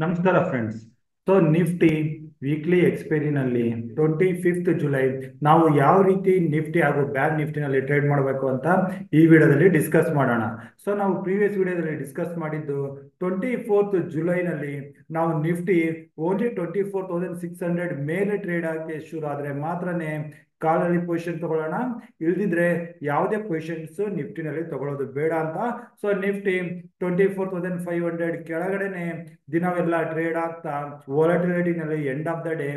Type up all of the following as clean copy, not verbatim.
ನಮಸ್ಕಾರ friends. So Nifty weekly ಎಕ್ಸ್ಪೈರಿನಲ್ಲಿ 25th July ನಾವು ಯಾವ ರೀತಿ ನಿಫ್ಟಿ ಹಾಗೂ ಬ್ಯಾಂಕ್ ನಿಫ್ಟಿನಲ್ಲಿ ಟ್ರೇಡ್ ಮಾಡಬೇಕು ಅಂತ ಈ ವಿಡಿಯೋದಲ್ಲಿ ಡಿಸ್ಕಸ್ ಮಾಡೋಣ. ಸೊ ನಾವು ಪ್ರೀವಿಯಸ್ ವಿಡಿಯೋದಲ್ಲಿ ಡಿಸ್ಕಸ್ ಮಾಡಿದ್ದು 24th ಜುಲೈನಲ್ಲಿ ನಾವು ನಿಫ್ಟಿ ಓನ್ಲಿ 24,600 ಮೇಲೆ ಟ್ರೇಡ್ ಆಗಿ ಶುರು ಆದರೆ ಮಾತ್ರನೇ ಕಾಲಲ್ಲಿ ಪೊಸಿಷನ್ ತಗೊಳ್ಳೋಣ, ಇಲ್ದಿದ್ರೆ ಯಾವುದೇ ಪೊಸಿಷನ್ಸ್ ನಿಫ್ಟಿನಲ್ಲಿ ತಗೊಳ್ಳೋದು ಬೇಡ ಅಂತ. ಸೊ ನಿಫ್ಟಿ 24,500 ಕೆಳಗಡೆನೆ ದಿನವೆಲ್ಲ ಟ್ರೇಡ್ ಆಗ್ತಾ ವಾಲಟಿಲಿಟಿನಲ್ಲಿ ಎಂಡ್ ಆಫ್ ದ ಡೇ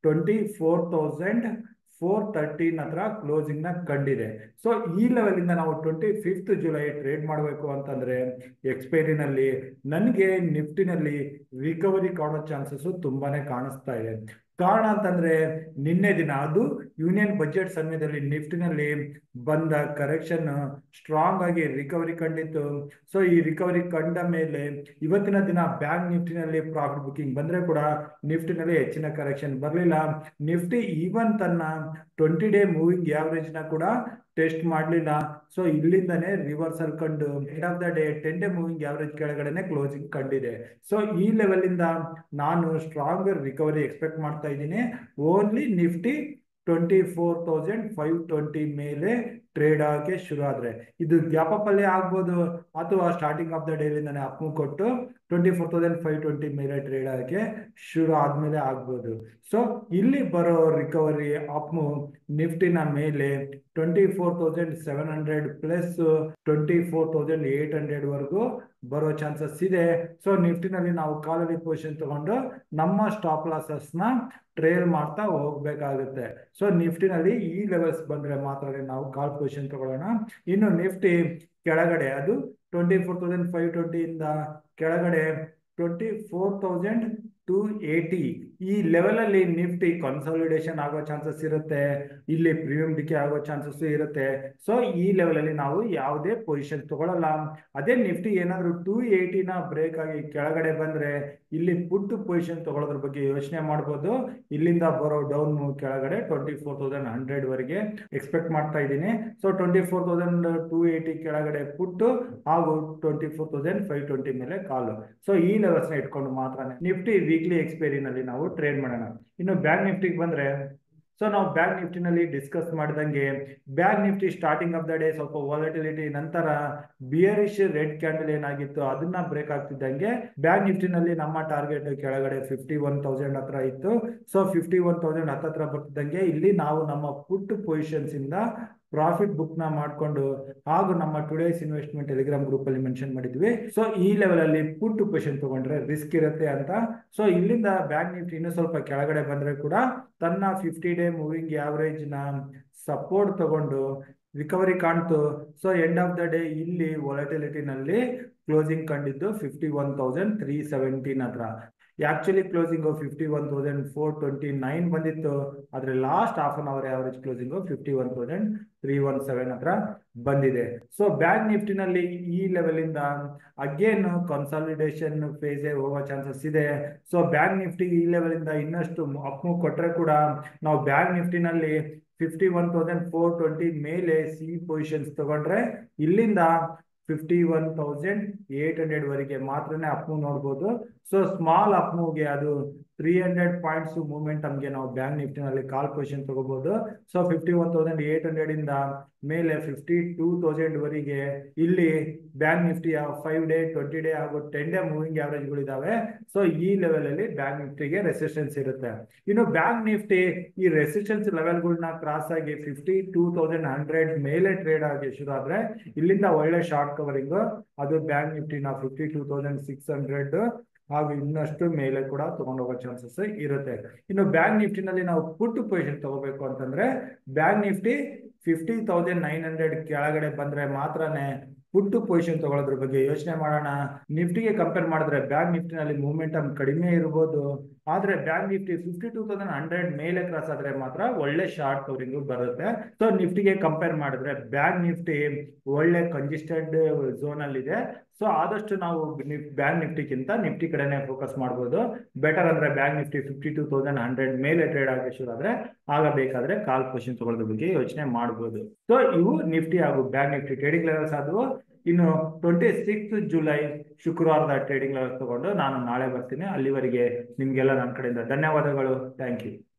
24,413 ಹತ್ರ ಕ್ಲೋಸಿಂಗ್ ನ ಕಂಡಿದೆ. ಸೊ ಈ ಲೆವೆಲ್ ಇಂದ ನಾವು 25th ಜುಲೈ ಟ್ರೇಡ್ ಮಾಡಬೇಕು ಅಂತಂದ್ರೆ ಎಕ್ಸ್ಪೈರಿನಲ್ಲಿ ನನಗೆ ನಿಫ್ಟಿನಲ್ಲಿ ರಿಕವರಿ ಕಾಣೋ ಚಾನ್ಸಸ್ ತುಂಬಾನೇ ಕಾಣಿಸ್ತಾ ಇದೆ. ಕಾರಣ ಅಂತಂದ್ರೆ ನಿನ್ನೆ ದಿನ ಅದು ಯೂನಿಯನ್ ಬಜೆಟ್ ಸಮಯದಲ್ಲಿ ನಿಫ್ಟಿನಲ್ಲಿ ಬಂದ ಕರೆಕ್ಷನ್ ಸ್ಟ್ರಾಂಗ್ ಆಗಿ ರಿಕವರಿ ಕಂಡಿತ್ತು. ಸೊ ಈ ರಿಕವರಿ ಕಂಡ ಮೇಲೆ ಇವತ್ತಿನ ದಿನ ಬ್ಯಾಂಕ್ ನಿಫ್ಟಿನಲ್ಲಿ ಪ್ರಾಫಿಟ್ ಬುಕಿಂಗ್ ಬಂದ್ರೆ ಕೂಡ ನಿಫ್ಟಿನಲ್ಲಿ ಹೆಚ್ಚಿನ ಕರೆಕ್ಷನ್ ಬರಲಿಲ್ಲ. ನಿಫ್ಟಿ ಈವನ್ ತನ್ನ 20-day ಮೂವಿಂಗ್ ಆವರೇಜ್ ನ ಕೂಡ ಟೆಸ್ಟ್ ಮಾಡಲಿಲ್ಲ. ಸೊ ಇಲ್ಲಿಂದನೇ ರಿವರ್ಸಲ್ ಕಂಡು end of the day 10-day moving average ಕೆಳಗಡೆನೆ ಕ್ಲೋಸಿಂಗ್ ಕಂಡಿದೆ. ಸೊ ಈ ಲೆವೆಲ್ ಇಂದ ನಾನು ಸ್ಟ್ರಾಂಗ್ ರಿಕವರಿ ಎಕ್ಸ್ಪೆಕ್ಟ್ ಮಾಡ್ತಾ ಇದ್ದೀನಿ. ಓನ್ಲಿ ನಿಫ್ಟಿ 24,520 ಮೇಲೆ ಟ್ರೇಡ್ ಆಗಿ ಶುರು ಆದ್ರೆ ಇದು ಗ್ಯಾಪ್ ಅಪ್ ಅಲ್ಲೇ ಆಗ್ಬೋದು, ಅಥವಾ ಸ್ಟಾರ್ಟಿಂಗ್ ಆಫ್ ದ ಡೇ ಇಂದಾನೆ ಅಪ್ ಮೂವ್ ಕೊಟ್ಟು 24,520 ಮೇಲೆ ಟ್ರೇಡ್ ಆಗಿ ಶುರು ಆದ್ಮೇಲೆ ಆಗ್ಬೋದು. ಸೊ ಇಲ್ಲಿ ಬರೋ ರಿಕವರಿ ಅಪ್ ಮೂವ್ ನಿಫ್ಟಿನ ಮೇಲೆ 24,700 ಪ್ಲಸ್ 24,800 ವರೆಗೂ ಬರೋ ಚಾನ್ಸಸ್ ಇದೆ. ಸೊ ನಿಫ್ಟಿನಲ್ಲಿ ನಾವು ಕಾಲಲ್ಲಿ ಪೊಸಿಷನ್ ತಗೊಂಡು ನಮ್ಮ ಸ್ಟಾಪ್ ಲಾಸಸ್ ನ ಟ್ರೇಲ್ ಮಾಡ್ತಾ ಹೋಗ್ಬೇಕಾಗುತ್ತೆ. ಸೊ ನಿಫ್ಟಿನಲ್ಲಿ ಈ ಲೆವೆಲ್ಸ್ ಬಂದ್ರೆ ಮಾತ್ರ ನಾವು ಕಾಲ್ ಪೊಸಿಷನ್ ತಗೊಳ್ಳೋಣ. ಇನ್ನು ನಿಫ್ಟಿ ಕೆಳಗಡೆ ಅದು 24,520 ಇಂದ ಕೆಳಗಡೆ 24,280 ಈ ಲೆವೆಲ್ ಅಲ್ಲಿ ನಿಫ್ಟಿ ಕನ್ಸಾಲಿಡೇಷನ್ ಆಗೋ ಚಾನ್ಸಸ್ ಇರುತ್ತೆ, ಇಲ್ಲಿ ಪ್ರೀಮಿಯಂ ಡಿಕೆ ಆಗೋ ಚಾನ್ಸಸ್ ಇರುತ್ತೆ. ಸೊ ಈ ಲೆವೆಲ್ ಅಲ್ಲಿ ನಾವು ಯಾವುದೇ ಪೊಸಿಷನ್ ತಗೊಳ್ಳಲ್ಲ. ಅದೇ ನಿಫ್ಟಿ ಏನಾದ್ರು 280ನ ಬ್ರೇಕ್ ಆಗಿ ಕೆಳಗಡೆ ಬಂದ್ರೆ ಇಲ್ಲಿ ಪುಟ್ ಪೊಸಿಷನ್ ತಗೊಳ್ಳೋದ್ರ ಬಗ್ಗೆ ಯೋಚನೆ ಮಾಡ್ಬೋದು. ಇಲ್ಲಿಂದ ಬರೋ ಡೌನ್ ಕೆಳಗಡೆ 24,100 ವರೆಗೆ ಎಕ್ಸ್ಪೆಕ್ಟ್ ಮಾಡ್ತಾ ಇದ್ದೀನಿ. ಸೊ 24,280 ಕೆಳಗಡೆ ಪುಟ್ಟು ಹಾಗೂ 24,520 ಮೇಲೆ ಕಾಲು. ಸೊ ಈ ಲೆವೆಲ್ಸ್ ನ ಇಟ್ಕೊಂಡು ಮಾತ್ರ ನಿಫ್ಟಿ ವೀಕ್ಲಿ ಎಕ್ಸ್ಪೈರಿನಲ್ಲಿ ನಾವು ಟ್ರೇಡ್ ಮಾಡೋಣ. ಇನ್ನು ಬ್ಯಾಂಕ್ ನಿಫ್ಟಿಗೆ ಬಂದ್ರೆ, ಸೊ ನಾವು ಬ್ಯಾಂಕ್ ನಿಫ್ಟಿನಲ್ಲಿ ಡಿಸ್ಕಸ್ ಮಾಡಿದಂಗೆ bank Nifty starting of the day ಸ್ವಲ್ಪ ವಾಲಟಿಲಿಟಿ ನಂತರ ಬಿಯರಿಶ್ ರೆಡ್ ಕ್ಯಾಂಡಲ್ ಏನಾಗಿತ್ತು ಅದನ್ನ ಬ್ರೇಕ್ ಆಗ್ತಿದ್ದಂಗೆ ಬ್ಯಾಂಕ್ ನಿಫ್ಟಿನಲ್ಲಿ ನಮ್ಮ ಟಾರ್ಗೆಟ್ ಕೆಳಗಡೆ 51,000 ಹತ್ರ ಇತ್ತು. ಸೊ 51,000 ಹತ್ರ ಬರ್ತಿದ್ದಂಗೆ ಇಲ್ಲಿ ನಾವು ನಮ್ಮ ಪುಟ್ ಪೊಸಿಷನ್ಸ್ ಇಂದ ಪ್ರಾಫಿಟ್ ಬುಕ್ ನ ಮಾಡ್ಕೊಂಡು ಹಾಗೂ ನಮ್ಮ ಟುಡೇಸ್ ಇನ್ವೆಸ್ಟ್ಮೆಂಟ್ ಟೆಲಿಗ್ರಾಮ್ ಗ್ರೂಪ್ ಅಲ್ಲಿ ಮೆನ್ಷನ್ ಮಾಡಿದ್ವಿ. ಸೊ ಈ ಲೆವೆಲ್ ಅಲ್ಲಿ ಪುಟ್ ಪೊಸಿಷನ್ ತಗೊಂಡ್ರೆ ರಿಸ್ಕ್ ಇರುತ್ತೆ ಅಂತ. ಸೊ ಇಲ್ಲಿಂದ ಬ್ಯಾಂಕ್ ನಿಫ್ಟಿ ಇನ್ನೂ ಸ್ವಲ್ಪ ಕೆಳಗಡೆ ಬಂದ್ರೆ ಕೂಡ ತನ್ನ 50-day ಮೂವಿಂಗ್ ಆವರೇಜ್ ನ ಸಪೋರ್ಟ್ ತಗೊಂಡು ರಿಕವರಿ ಕಾಣ್ತು. So end of the day ಇಲ್ಲಿ ವಾಲಟಿಲಿಟಿನಲ್ಲಿ ಕ್ಲೋಸಿಂಗ್ ಕಂಡಿದ್ದು 51,317 ಹತ್ರ. ಆಕ್ಚುಲಿ ಕ್ಲೋಸಿಂಗ್ 51,429 ಬಂದಿತ್ತು, ಆದ್ರೆ last half an hour average closing 51,317 ಹತ್ರ ಬಂದಿದೆ. ಸೊ ಬ್ಯಾಂಕ್ ನಿಫ್ಟಿನಲ್ಲಿ ಈ ಲೆವೆಲ್ ಇಂದ ಅಗೇನ್ ಕನ್ಸಾಲಿಡೇಷನ್ ಫೇಸ್ ಹೋಗೋ ಚಾನ್ಸಸ್ ಇದೆ. ಸೊ ಬ್ಯಾಂಕ್ ನಿಫ್ಟಿ ಈ ಲೆವೆಲ್ ಇಂದ ಇನ್ನಷ್ಟು ಅಪ್ ಮೂವ್ ಕೊಟ್ರೆ ಕೂಡ ನಾವು ಬ್ಯಾಂಕ್ ನಿಫ್ಟಿನಲ್ಲಿ 51,420 ಮೇಲೆ ಸಿ ಪೊಸಿಷನ್ಸ್ ತಗೊಂಡ್ರೆ ಇಲ್ಲಿಂದ 51,800 ವರೆಗೆ ಮಾತ್ರನೇ ಅಪ್ ಮೂವ್ ನೋಡ್ಬೋದು. ಸೊ ಸ್ಮಾಲ್ ಅಪ್ ಮೂವ್ಗೆ ಅದು 300 ಪಾಯಿಂಟ್ಸ್ ಮೂವ್ಮೆಂಟಮ್ಗೆ ನಾವು ಬ್ಯಾಂಕ್ ನಿಫ್ಟಿನಲ್ಲಿ ಕಾಲ್ ಪೊಸಿಷನ್ ತಗೋಬಹುದು. ಸೊ 51,800 ಇಂದ ಮೇಲೆ 52,000 ವರೆಗೆ ಇಲ್ಲಿ ಬ್ಯಾಂಕ್ ನಿಫ್ಟಿಯ 5-day 20-day ಹಾಗೂ 10-day ಮೂವಿಂಗ್ ಆವರೇಜ್ಗಳಿದಾವೆ. ಸೊ ಈ ಲೆವೆಲ್ ಅಲ್ಲಿ ಬ್ಯಾಂಕ್ ನಿಫ್ಟಿಗೆ ರೆಸಿಸ್ಟೆನ್ಸ್ ಇರುತ್ತೆ. ಇನ್ನು ಬ್ಯಾಂಕ್ ನಿಫ್ಟಿ ಈ ರೆಸಿಸ್ಟೆನ್ಸ್ ಲೆವೆಲ್ಗಳನ್ನ ಕ್ರಾಸ್ ಆಗಿ 52,100 ಮೇಲೆ ಟ್ರೇಡ್ ಆಗಿ ಶುರು ಆದ್ರೆ ಇಲ್ಲಿಂದ ಒಳ್ಳೆ ಶಾರ್ಟ್ ಕವರಿಂಗ್ ಅದು ಬ್ಯಾಂಕ್ ನಿಫ್ಟಿನ 52,600 ಹಾಗೂ ಇನ್ನಷ್ಟು ಮೇಲೆ ಕೂಡ ತಗೊಂಡೋಗೋ ಚಾನ್ಸಸ್ ಇರುತ್ತೆ. ಇನ್ನು ಬ್ಯಾಂಕ್ ನಿಫ್ಟಿನಲ್ಲಿ ನಾವು ಪುಟ್ ಪೊಸಿಷನ್ ತಗೋಬೇಕು ಅಂತಂದ್ರೆ ಬ್ಯಾಂಕ್ ನಿಫ್ಟಿ 50,900 ಕೆಳಗಡೆ ಬಂದ್ರೆ ಮಾತ್ರನೇ ಪುಟ್ ಪೊಸಿಷನ್ ತಗೊಳ್ಳೋದ್ರ ಬಗ್ಗೆ ಯೋಚನೆ ಮಾಡೋಣ. ನಿಫ್ಟಿಗೆ ಕಂಪೇರ್ ಮಾಡಿದ್ರೆ ಬ್ಯಾಂಕ್ ನಿಫ್ಟಿನಲ್ಲಿ ಮೂವ್ಮೆಂಟಮ್ ಕಡಿಮೆ ಇರಬಹುದು, ಆದ್ರೆ ಬ್ಯಾಂಕ್ ನಿಫ್ಟಿ 52,100 ಮೇಲೆ ಕ್ರಾಸ್ ಆದ್ರೆ ಮಾತ್ರ ಒಳ್ಳೆ ಶಾರ್ಟ್ ಕವರಿಂಗ್ ಬರುತ್ತೆ. ಸೊ ನಿಫ್ಟಿಗೆ ಕಂಪೇರ್ ಮಾಡಿದ್ರೆ ಬ್ಯಾಂಕ್ ನಿಫ್ಟಿ ಒಳ್ಳೆ ಕಂಜೆಸ್ಟೆಡ್ ಝೋನ್ ಅಲ್ಲಿ ಇದೆ. ಸೊ ಆದಷ್ಟು ನಾವು ಬ್ಯಾಂಕ್ ನಿಫ್ಟಿಗಿಂತ ನಿಫ್ಟಿ ಕಡೆನೆ ಫೋಕಸ್ ಮಾಡಬಹುದು. ಬೆಟರ್ ಅಂದ್ರೆ ಬ್ಯಾಂಕ್ ನಿಫ್ಟಿ 52,100 ಮೇಲೆ ಟ್ರೇಡ್ ಆಗಿ ಶುರು ಆದ್ರೆ ಆಗ ಬೇಕಾದ್ರೆ ಕಾಲ್ ಪೊಸಿಷನ್ ತಗೊಳ್ಳೋದ್ರ ಬಗ್ಗೆ ಯೋಚನೆ ಮಾಡಬಹುದು. ಸೊ ಇವು ನಿಫ್ಟಿ ಹಾಗೂ ಬ್ಯಾಂಕ್ ನಿಫ್ಟಿ ಟ್ರೇಡಿಂಗ್ ಲೆವೆಲ್ಸ್ ಆದವು. ಇನ್ನು 26 ಜುಲೈ ಶುಕ್ರವಾರದ ಟ್ರೇಡಿಂಗ್ ಲೆವೆಲ್ಸ್ ತಗೊಂಡು ನಾನು ನಾಳೆ ಬರ್ತೀನಿ. ಅಲ್ಲಿವರೆಗೆ ನಿಮ್ಗೆಲ್ಲ ನನ್ನ ಕಡೆಯಿಂದ ಧನ್ಯವಾದಗಳು. Thank you.